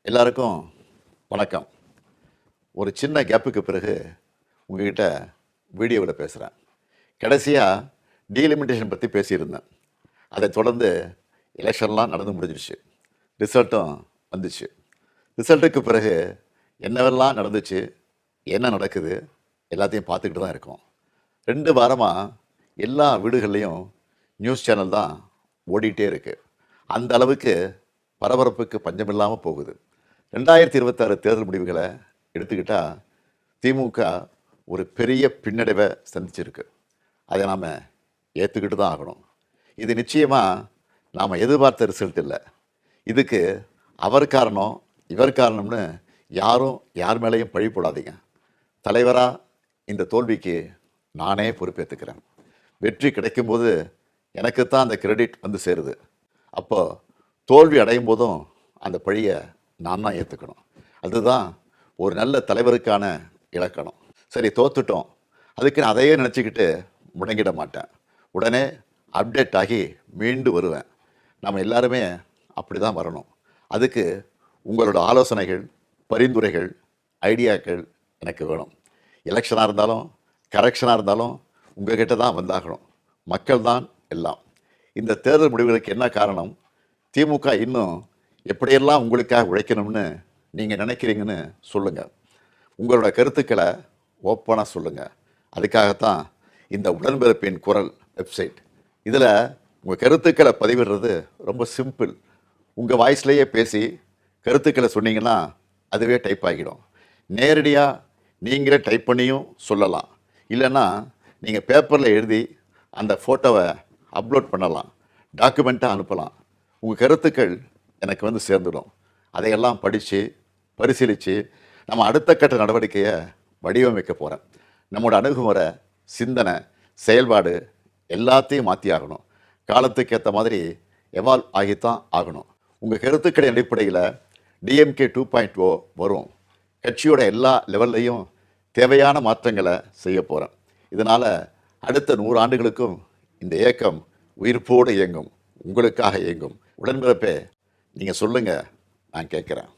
எல்லாருக்கும் வணக்கம். ஒரு சின்ன கேப்புக்கு பிறகு உங்ககிட்ட வீடியோவில் பேசுகிறேன். கடைசியாக டீலிமிட்டேஷன் பற்றி பேசியிருந்தேன். அதை தொடர்ந்து எலெக்ஷன்லாம் நடந்து முடிஞ்சிருச்சு. ரிசல்ட்டும் வந்துச்சு. ரிசல்ட்டுக்கு பிறகு என்னவெல்லாம் நடந்துச்சு, என்ன நடக்குது எல்லாத்தையும் பார்த்துக்கிட்டு தான் இருக்கோம். 2 வாரமாக எல்லா வீடுகள்லேயும் நியூஸ் சேனல் தான் ஓடிட்டே இருக்குது. அந்த அளவுக்கு பரபரப்புக்கு பஞ்சமில்லாமல் போகுது. 2026 தேர்தல் முடிவுகளை எடுத்துக்கிட்டால் திமுக ஒரு பெரிய பின்னடைவை சந்திச்சிருக்கு. அதை நாம் ஏற்றுக்கிட்டு தான் ஆகணும். இது நிச்சயமாக நாம் எதிர்பார்த்த ரிசல்ட் இல்லை. இதுக்கு அவர் காரணம் இவர் காரணம்னு யாரும் யார் மேலேயும் பழி போடாதீங்க. தலைவராக இந்த தோல்விக்கு நானே பொறுப்பேற்றுக்கிறேன். வெற்றி கிடைக்கும்போது எனக்குத்தான் அந்த கிரெடிட் வந்து சேருது. அப்போது தோல்வி அடையும் போதும் அந்த பழியை நான் தான் ஏற்றுக்கணும். அதுதான் ஒரு நல்ல தலைவருக்கான இலக்கணம். சரி, தோத்துட்டோம், அதுக்கு நான் அதையே நினச்சிக்கிட்டு முடங்கிட மாட்டேன். உடனே அப்டேட் ஆகி மீண்டு வருவேன். நம்ம எல்லாருமே அப்படி தான் வரணும். அதுக்கு உங்களோட ஆலோசனைகள், பரிந்துரைகள், ஐடியாக்கள் எனக்கு வேணும். எலெக்ஷனாக இருந்தாலும் கரெக்ஷனாக இருந்தாலும் உங்கள்கிட்ட தான் வந்தாகணும். மக்கள் தான் எல்லாம். இந்த தேர்தல் முடிவுகளுக்கு என்ன காரணம்? திமுக இன்னும் எப்படியெல்லாம் உங்களுக்காக உழைக்கணும்னு நீங்கள் நினைக்கிறீங்கன்னு சொல்லுங்கள். உங்களோட கருத்துக்களை ஓப்பனாக சொல்லுங்கள். அதுக்காகத்தான் இந்த உடன்பிறப்பின் குரல் வெப்சைட். இதில் உங்கள் கருத்துக்களை பதிவிடுறது ரொம்ப சிம்பிள். உங்கள் வாய்ஸ்லேயே பேசி கருத்துக்களை சொன்னீங்கன்னா அதுவே டைப் ஆகிடும். நேரடியாக நீங்களே டைப் பண்ணியும் சொல்லலாம். இல்லைன்னா நீங்கள் பேப்பரில் எழுதி அந்த ஃபோட்டோவை அப்லோட் பண்ணலாம், டாக்குமெண்ட்டாக அனுப்பலாம். உங்கள் கருத்துக்கள் எனக்கு வந்து சேர்ந்துடும். அதையெல்லாம் படித்து பரிசீலித்து நம்ம அடுத்த கட்ட நடவடிக்கையை வடிவமைக்க போகிறேன். நம்மளோட அணுகுமுறை, சிந்தனை, செயல்பாடு எல்லாத்தையும் மாற்றி ஆகணும். காலத்துக்கு ஏற்ற மாதிரி எவால்வ் ஆகித்தான் ஆகணும். உங்கள் கருத்துக்களின் அடிப்படையில் டிஎம்கே 2.0 வரும். கட்சியோட எல்லா லெவல்லையும் தேவையான மாற்றங்களை செய்ய போகிறேன். இதனால் அடுத்த 100 ஆண்டுகளுக்கும் இந்த இயக்கம் உயிர்ப்போடு இயங்கும், உங்களுக்காக இயங்கும். உடன்பிறப்பே, நீங்கள் சொல்லுங்கள், நான் கேட்குறேன்.